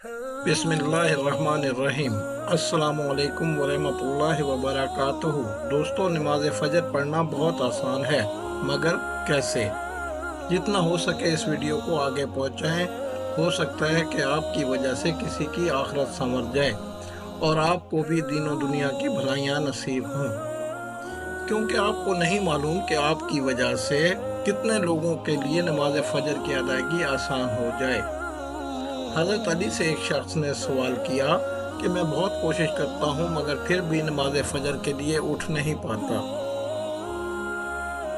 बिस्मिल्लाहिर्रहमानिर्रहीम। अस्सलामु अलैकुम वरहमतुल्लाहि वबरकातुहू। दोस्तों, नमाज फ़जर पढ़ना बहुत आसान है, मगर कैसे? जितना हो सके इस वीडियो को आगे पहुंचाएं। हो सकता है कि आपकी वजह से किसी की आखिरत संवर जाए और आपको भी दीनों दुनिया की भलाइयाँ नसीब हों, क्योंकि आपको नहीं मालूम कि आपकी वजह से कितने लोगों के लिए नमाज फ़जर की अदायगी आसान हो जाए। हज़रत अली से एक शख्स ने सवाल किया कि मैं बहुत कोशिश करता हूँ मगर फिर भी नमाज फ़जर के लिए उठ नहीं पाता।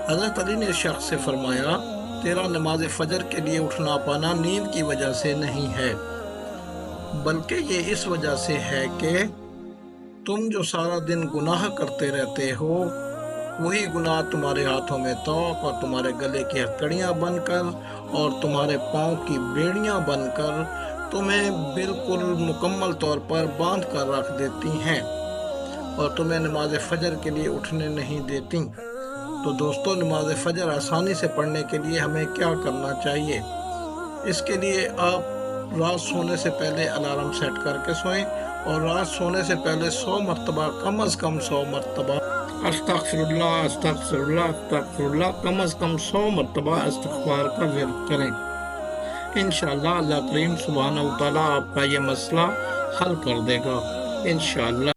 हज़रत अली ने इस शख्स से फरमाया, तेरा नमाज फ़जर के लिए उठना पाना नींद की वजह से नहीं है, बल्कि ये इस वजह से है कि तुम जो सारा दिन गुनाह करते रहते हो, वही गुनाह तुम्हारे हाथों में तोक और तुम्हारे गले की हथकड़ियाँ बनकर और तुम्हारे पाँव की बेड़ियाँ बनकर तुम्हें बिल्कुल मुकम्मल तौर पर बांध कर रख देती हैं और तुम्हें नमाज फ़जर के लिए उठने नहीं देती। तो दोस्तों, नमाज फ़जर आसानी से पढ़ने के लिए हमें क्या करना चाहिए? इसके लिए आप रात सोने से पहले अलार्म सेट करके सोएं और रात सोने से पहले 100 मरतबा, कम अज़ कम 100 मरतबा अस्तग़फ़िरुल्लाह अस्तग़फ़िरुल्लाह अस्तग़फ़िरुल्लाह, कम अज़ कम 100 मरतबा इस्तिग़फ़ार का विर्द करें। इंशाअल्लाह अल्लाह करीम सुब्हानहू व तआला आपका ये मसला हल कर देगा, इंशाअल्लाह।